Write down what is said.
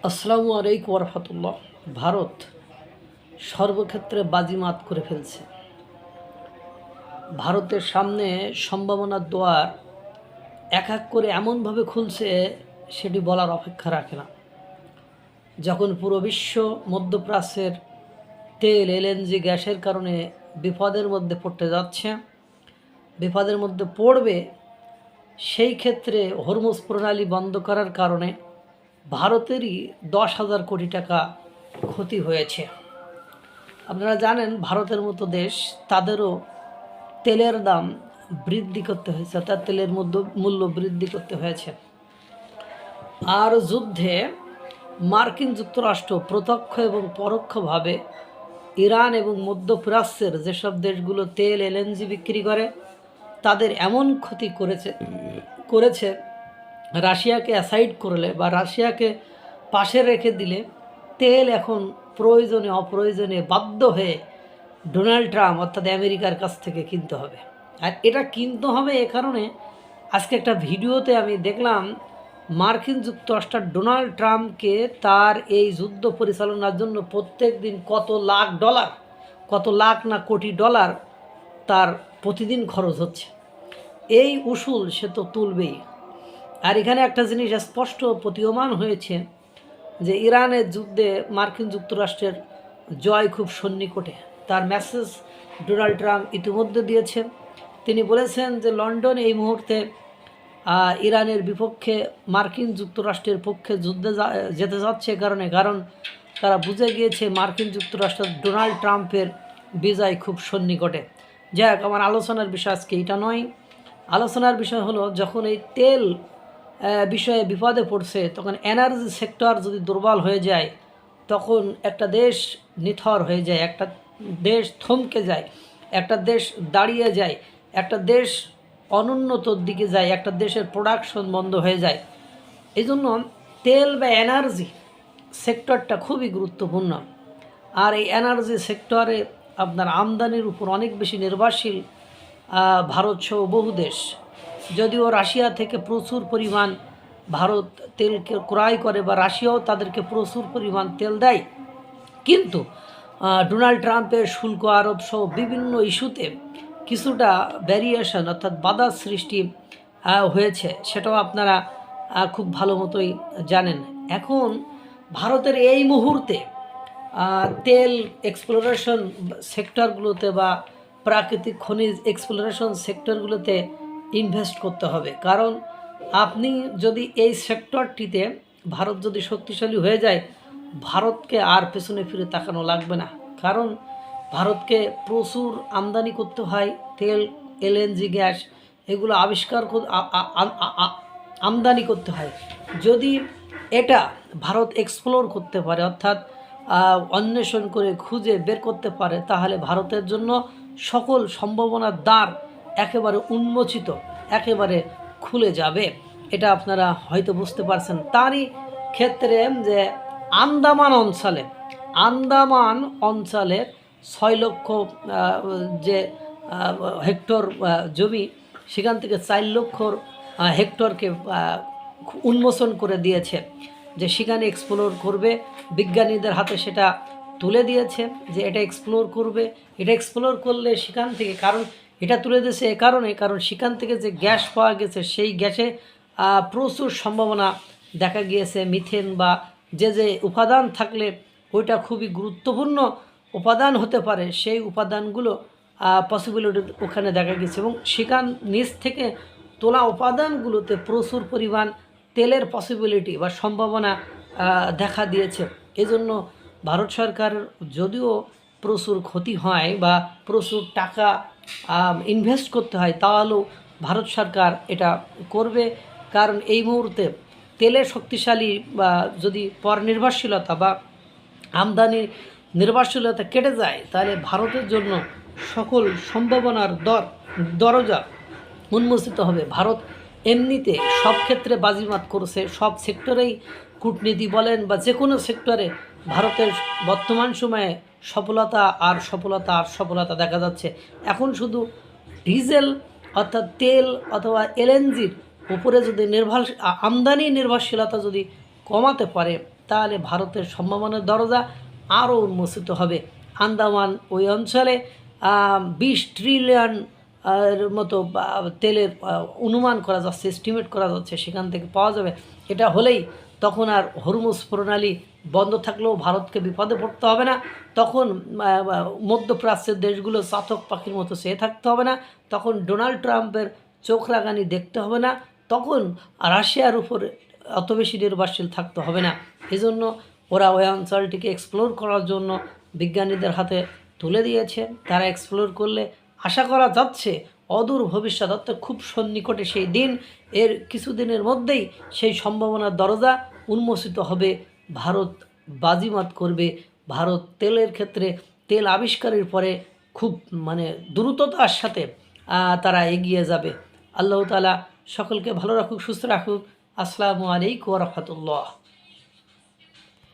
আসসালামু আলাইকুম রহমতুল্লাহ। ভারত সর্বক্ষেত্রে বাজিমাত করে ফেলছে। ভারতের সামনে সম্ভাবনার দুয়ার এক এক করে এমনভাবে খুলছে, সেটি বলার অপেক্ষা রাখে না। যখন পুরো বিশ্ব মধ্যপ্রাচ্যের তেল এলএনজি গ্যাসের কারণে বিপদের মধ্যে পড়তে যাচ্ছে, বিপদের মধ্যে পড়বে, সেই ক্ষেত্রে হরমুজ প্রণালী বন্ধ করার কারণে ভারতেরই 10,000 কোটি টাকা ক্ষতি হয়েছে। আপনারা জানেন ভারতের মতো দেশ, তাদেরও তেলের দাম বৃদ্ধি করতে হয়েছে, অর্থাৎ তেলের মূল্য বৃদ্ধি করতে হয়েছে। আর যুদ্ধে মার্কিন যুক্তরাষ্ট্র প্রত্যক্ষ এবং পরোক্ষভাবে ইরান এবং মধ্যপ্রাচ্যের যেসব দেশগুলো তেল এলএনজি বিক্রি করে তাদের এমন ক্ষতি করেছে রাশিয়াকে অ্যাসাইড করলে বা রাশিয়াকে পাশে রেখে দিলে তেল এখন প্রয়োজনে অপ্রয়োজনে বাধ্য হয়ে ডোনাল্ড ট্রাম্প অর্থাৎ আমেরিকার কাছ থেকে কিনতে হবে। আর এটা কিনতে হবে এ কারণে, আজকে একটা ভিডিওতে আমি দেখলাম মার্কিন যুক্তরাষ্ট্র ডোনাল্ড ট্রাম্পকে তার এই যুদ্ধ পরিচালনার জন্য প্রত্যেক দিন কত লাখ না কোটি ডলার তার প্রতিদিন খরচ হচ্ছে। এই উসুল সে তো তুলবেই। আর এখানে একটা জিনিস স্পষ্ট প্রতীয়মান হয়েছে যে ইরানের যুদ্ধে মার্কিন যুক্তরাষ্ট্রের জয় খুব সন্নিকটে। তার মেসেজ ডোনাল্ড ট্রাম্প ইতিমধ্যে দিয়েছেন। তিনি বলেছেন যে লন্ডন এই মুহূর্তে ইরানের বিপক্ষে মার্কিন যুক্তরাষ্ট্রের পক্ষে যুদ্ধে যেতে যাচ্ছে কারণ তারা বুঝে গিয়েছে মার্কিন যুক্তরাষ্ট্র ডোনাল্ড ট্রাম্পের বিজয় খুব সন্নিকটে। যাক, আমার আলোচনার বিষয় আজকে এটা নয়। আলোচনার বিষয় হলো, যখন এই তেল বিষয়ে বিপদে পড়ছে, তখন এনার্জি সেক্টর যদি দুর্বল হয়ে যায়, তখন একটা দেশ নিথর হয়ে যায়, একটা দেশ থমকে যায়, একটা দেশ দাঁড়িয়ে যায়, একটা দেশ অনুন্নতর দিকে যায়, একটা দেশের প্রোডাকশন বন্ধ হয়ে যায়। এই জন্য তেল বা এনার্জি সেক্টরটা খুবই গুরুত্বপূর্ণ। আর এই এনার্জি সেক্টরে আপনার আমদানির উপর অনেক বেশি নির্ভরশীল ভারত সহ বহু দেশ। যদিও রাশিয়া থেকে প্রচুর পরিমাণ ভারত তেলকে ক্রয় করে বা রাশিয়াও তাদেরকে প্রচুর পরিমাণ তেল দেয়, কিন্তু ডোনাল্ড ট্রাম্পের শুল্ক আরোপ সহ বিভিন্ন ইস্যুতে কিছুটা ভ্যারিয়েশন অর্থাৎ বাধার সৃষ্টি হয়েছে, সেটাও আপনারা খুব ভালো মতোই জানেন। এখন ভারতের এই মুহূর্তে তেল এক্সপ্লোরেশন সেক্টরগুলোতে বা প্রাকৃতিক খনিজ এক্সপ্লোরেশন সেক্টরগুলোতে ইনভেস্ট করতে হবে। কারণ আপনি যদি এই সেক্টরটিতে ভারত যদি শক্তিশালী হয়ে যায়, ভারতকে আর পেছনে ফিরে তাকানো লাগবে না। কারণ ভারতকে প্রচুর আমদানি করতে হয়, তেল এলএনজি গ্যাস এগুলো আমদানি করতে হয়। যদি এটা ভারত এক্সপ্লোর করতে পারে, অর্থাৎ অন্বেষণ করে খুঁজে বের করতে পারে, তাহলে ভারতের জন্য সকল সম্ভাবনার দ্বার একেবারে উন্মোচিত, একেবারে খুলে যাবে। এটা আপনারা হয়তো বুঝতে পারছেন। তারই ক্ষেত্রে যে আন্দামান অঞ্চলে 6 লক্ষ যে হেক্টর জমি, সেখান থেকে 4 লক্ষ হেক্টরকে উন্মোচন করে দিয়েছে, যে সেখানে এক্সপ্লোর করবে। বিজ্ঞানীদের হাতে সেটা তুলে দিয়েছে যে এটা এক্সপ্লোর করবে। এটা এক্সপ্লোর করলে সেখান থেকে, কারণ এটা তুলে দিয়েছে কারণ সেখান থেকে যে গ্যাস পাওয়া গেছে, সেই গ্যাসে প্রচুর সম্ভাবনা দেখা গিয়েছে মিথেন বা যে উপাদান থাকলে ওইটা খুবই গুরুত্বপূর্ণ উপাদান হতে পারে, সেই উপাদানগুলো পসিবিলিটি ওখানে দেখা গেছে। এবং সেখান নিচ থেকে তোলা উপাদানগুলোতে প্রচুর পরিমাণ তেলের পসিবিলিটি বা সম্ভাবনা দেখা দিয়েছে। এজন্য ভারত সরকার যদিও প্রচুর ক্ষতি হয় বা প্রচুর টাকা ইনভেস্ট করতে হয়, তাহলেও ভারত সরকার এটা করবে। কারণ এই মুহূর্তে তেলের শক্তিশালী বা যদি পরনির্ভরশীলতা বা আমদানি নির্ভরশীলতা কেটে যায়, তাহলে ভারতের জন্য সকল সম্ভাবনার দরজা উন্মোচিত হবে। ভারত এমনিতে সব ক্ষেত্রে বাজিমাত করেছে, সব সেক্টরেই কূটনীতি বলেন বা যে কোনো সেক্টরে ভারতের বর্তমান সময়ে সফলতা দেখা যাচ্ছে। এখন শুধু ডিজেল অর্থাৎ তেল অথবা এলএনজির উপরে যদি আমদানি নির্ভরশীলতা যদি কমাতে পারে তাহলে ভারতের সম্ভাবনার দরজা আরও উন্মোচিত হবে। আন্দামান ওই অঞ্চলে 20 ট্রিলিয়ন এর মতো তেলের অনুমান করা যাচ্ছে, এস্টিমেট করা যাচ্ছে সেখান থেকে পাওয়া যাবে। এটা হলেই তখন আর হরমুজ প্রণালী বন্ধ থাকলেও ভারতকে বিপদে পড়তে হবে না। তখন মধ্যপ্রাচ্যের দেশগুলো চাতক পাখির মতো চেয়ে থাকতে হবে না। তখন ডোনাল্ড ট্রাম্পের চোখ রাগানি দেখতে হবে না। তখন রাশিয়ার উপরে অত বেশি নির্ভরশীল থাকতে হবে না। এজন্য ওরা ওই অঞ্চলটিকে এক্সপ্লোর করার জন্য বিজ্ঞানীদের হাতে তুলে দিয়েছে। তারা এক্সপ্লোর করলে আশা করা যাচ্ছে অদূর ভবিষ্যৎ, অর্থাৎ খুব সন্নিকটে সেই দিন, এর কিছুদিনের মধ্যেই সেই সম্ভাবনার দরজা উন্মোচিত হবে। ভারত বাজিমাত করবে। ভারত তেলের ক্ষেত্রে তেল আবিষ্কারের পরে খুব দ্রুততার সাথে তারা এগিয়ে যাবে। আল্লাহ তাআলা সকলকে ভালো রাখুক, সুস্থ রাখুক। আসসালামু আলাইকুম ওয়া রাহমাতুল্লাহ।